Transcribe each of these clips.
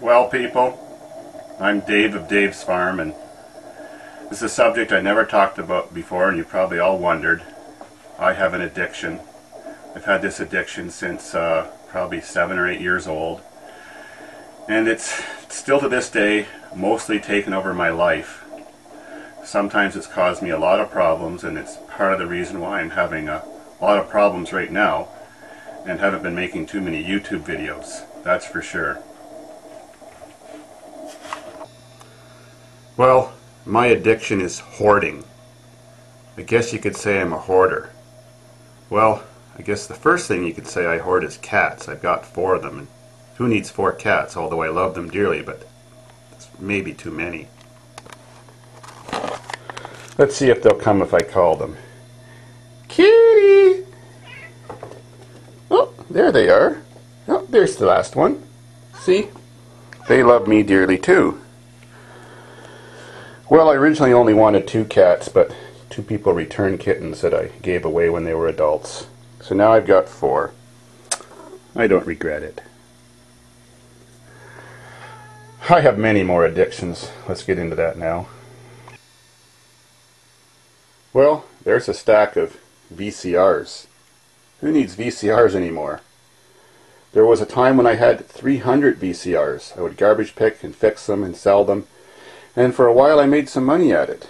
Well, people, I'm Dave of Davidsfarm, and this is a subject I never talked about before, and you probably all wondered. I have an addiction. I've had this addiction since probably 7 or 8 years old, and it's still to this day mostly taken over my life. Sometimes it's caused me a lot of problems, and it's part of the reason why I'm having a lot of problems right now and haven't been making too many YouTube videos, that's for sure. Well, my addiction is hoarding. I guess you could say I'm a hoarder. Well, I guess the first thing you could say I hoard is cats. I've got 4 of them, and who needs 4 cats, although I love them dearly, but it's maybe too many. Let's see if they'll come if I call them. Kitty! Oh, there they are. Oh, there's the last one. See? They love me dearly too. Well, I originally only wanted 2 cats, but 2 people returned kittens that I gave away when they were adults. So now I've got 4. I don't regret it. I have many more addictions. Let's get into that now. Well, there's a stack of VCRs. Who needs VCRs anymore? There was a time when I had 300 VCRs. I would garbage pick and fix them and sell them, and for a while I made some money at it.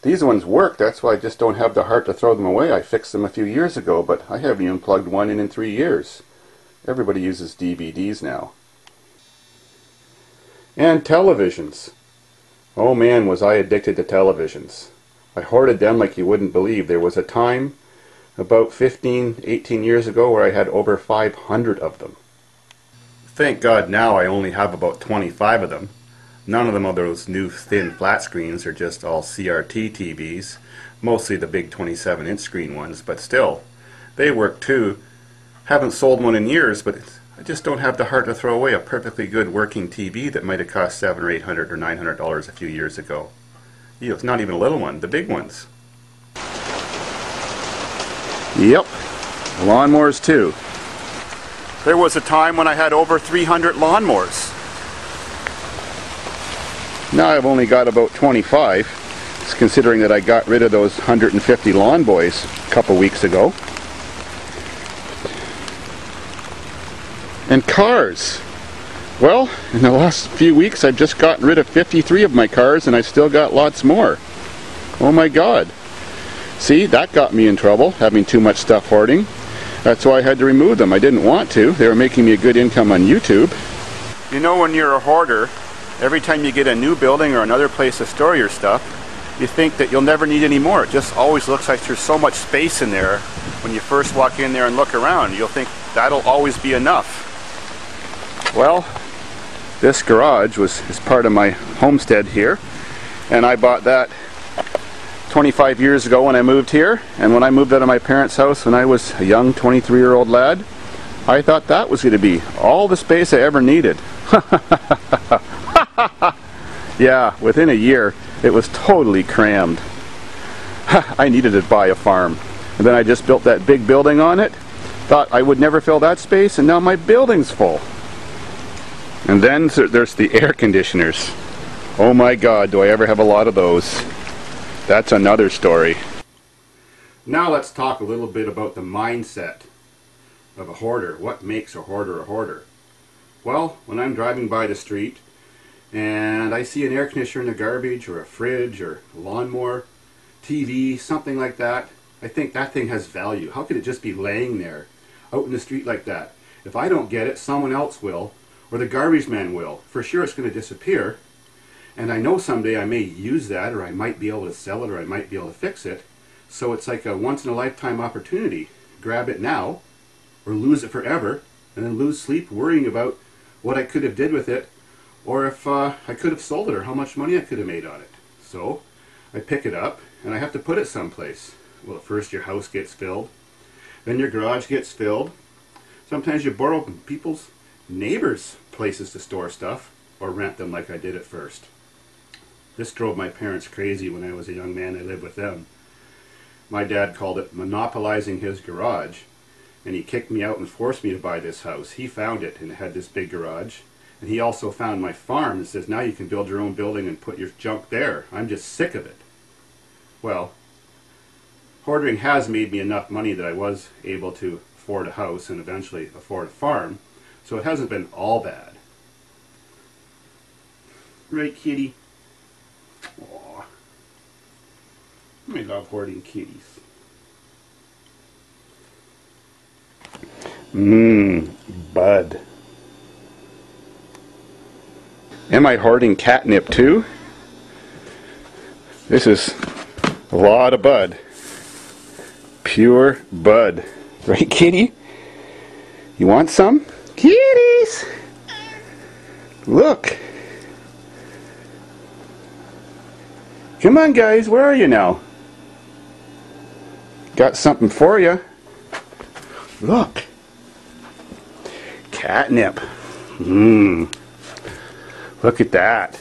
These ones work, that's why I just don't have the heart to throw them away. I fixed them a few years ago, but I haven't even plugged one in 3 years. Everybody uses DVDs now. And televisions. Oh man, was I addicted to televisions. I hoarded them like you wouldn't believe. There was a time about 15, 18 years ago where I had over 500 of them. Thank God now I only have about 25 of them. None of them are those new thin flat screens. They're just all CRT TVs, mostly the big 27-inch screen ones, but still, they work too. Haven't sold one in years, but I just don't have the heart to throw away a perfectly good working TV that might have cost $700 or $800 or $900 a few years ago. You know, it's not even a little one, the big ones. Yep, lawnmowers too. There was a time when I had over 300 lawnmowers. Now I've only got about 25, it's considering that I got rid of those 150 lawn boys a couple weeks ago. And cars. Well, in the last few weeks I've just gotten rid of 53 of my cars, and I still got lots more. Oh my God. See, that got me in trouble, having too much stuff hoarding. That's why I had to remove them. I didn't want to. They were making me a good income on YouTube. You know, when you're a hoarder, every time you get a new building or another place to store your stuff, you think that you'll never need any more. It just always looks like there's so much space in there. When you first walk in there and look around, you'll think that'll always be enough. Well, this garage is part of my homestead here, and I bought that 25 years ago when I moved here. And when I moved out of my parents' house when I was a young 23-year-old lad, I thought that was going to be all the space I ever needed. Yeah, within a year it was totally crammed. I needed to buy a farm, and then I just built that big building on it. Thought I would never fill that space, and now my building's full. And then there's the air conditioners. Oh my God, do I ever have a lot of those. That's another story. Now let's talk a little bit about the mindset of a hoarder. What makes a hoarder a hoarder? Well, when I'm driving by the street and I see an air conditioner in the garbage, or a fridge, or a lawnmower, TV, something like that, I think that thing has value. How could it just be laying there out in the street like that? If I don't get it, someone else will, or the garbage man will. For sure it's going to disappear, and I know someday I may use that, or I might be able to sell it, or I might be able to fix it. So it's like a once-in-a-lifetime opportunity. Grab it now, or lose it forever, and then lose sleep worrying about what I could have did with it, or if I could have sold it, or how much money I could have made on it. So I pick it up, and I have to put it someplace. Well, at first your house gets filled, then your garage gets filled. Sometimes you borrow people's neighbors' places to store stuff, or rent them like I did at first. This drove my parents crazy when I was a young man. I lived with them. My dad called it monopolizing his garage, and he kicked me out and forced me to buy this house. He found it, and it had this big garage, And he also found my farm and says, now you can build your own building and put your junk there. I'm just sick of it. Well, hoarding has made me enough money that I was able to afford a house and eventually afford a farm. So it hasn't been all bad. Right, kitty? Aww. I love hoarding kitties. Bud. Am I hoarding catnip too? This is a lot of bud. Pure bud. Right, kitty? You want some? Kitties! Look! Come on, guys, where are you now? Got something for you. Look. Catnip. Look at that.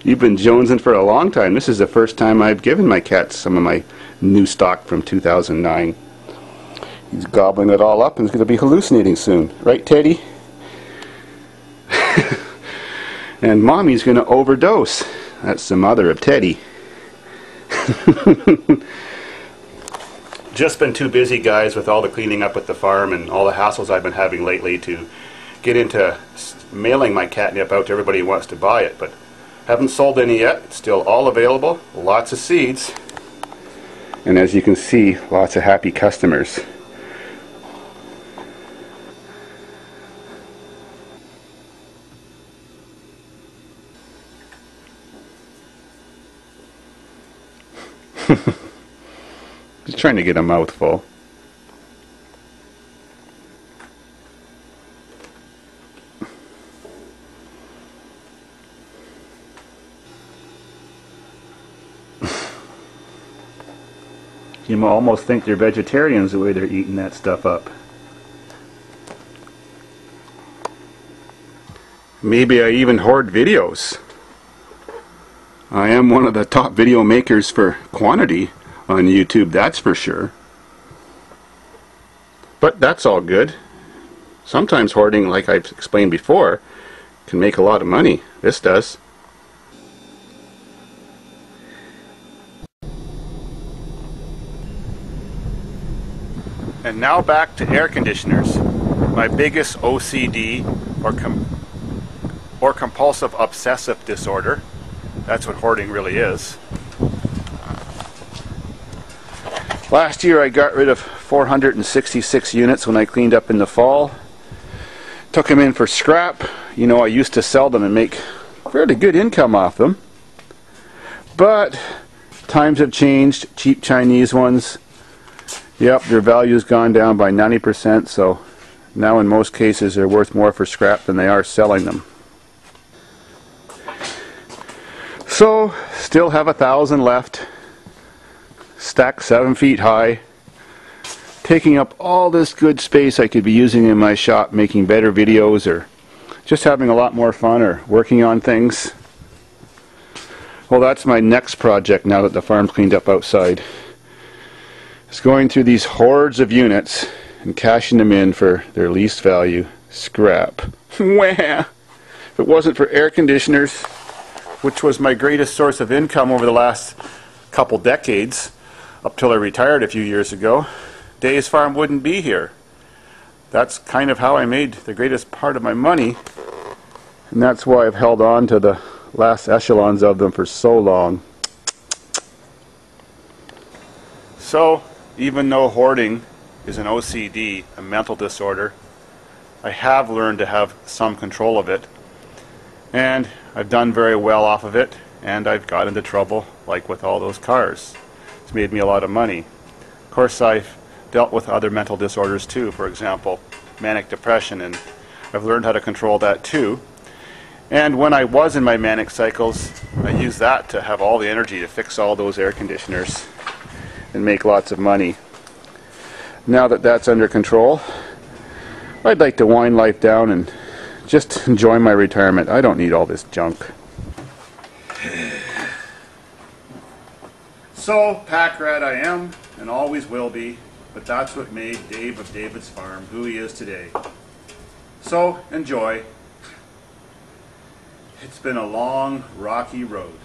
You've been jonesing for a long time. This is the first time I've given my cats some of my new stock from 2009. He's gobbling it all up and he's going to be hallucinating soon. Right, Teddy? And Mommy's going to overdose. That's the mother of Teddy. Just been too busy, guys, with all the cleaning up at the farm and all the hassles I've been having lately to get into mailing my catnip out to everybody who wants to buy it. But haven't sold any yet. It's still all available. Lots of seeds. And as you can see, lots of happy customers. Just trying to get a mouthful. You almost think they're vegetarians the way they're eating that stuff up. Maybe I even hoard videos. I am one of the top video makers for quantity on YouTube, that's for sure. But that's all good. Sometimes hoarding, like I've explained before, can make a lot of money. This does. And now back to air conditioners. My biggest OCD or compulsive obsessive disorder. That's what hoarding really is. Last year I got rid of 466 units when I cleaned up in the fall. Took them in for scrap. You know, I used to sell them and make fairly good income off them. But times have changed. Cheap Chinese ones. Yep, their value's gone down by 90%, so now in most cases they're worth more for scrap than they are selling them. So, still have 1,000 left, stacked 7 feet high, taking up all this good space I could be using in my shop, making better videos or just having a lot more fun or working on things. Well, that's my next project now that the farm's cleaned up outside. It's going through these hordes of units and cashing them in for their least value, scrap. Wah! If it wasn't for air conditioners, which was my greatest source of income over the last couple decades, up till I retired a few years ago, Davidsfarm wouldn't be here. That's kind of how I made the greatest part of my money, and that's why I've held on to the last echelons of them for so long. So, even though hoarding is an OCD, a mental disorder, I have learned to have some control of it. And I've done very well off of it, and I've got into trouble, like with all those cars. It's made me a lot of money. Of course, I've dealt with other mental disorders too, for example, manic depression, and I've learned how to control that too. And when I was in my manic cycles, I used that to have all the energy to fix all those air conditioners and make lots of money. Now that that's under control, I'd like to wind life down and just enjoy my retirement. I don't need all this junk. So, pack rat I am, and always will be, but that's what made Dave of Davidsfarm who he is today. So enjoy. It's been a long, rocky road.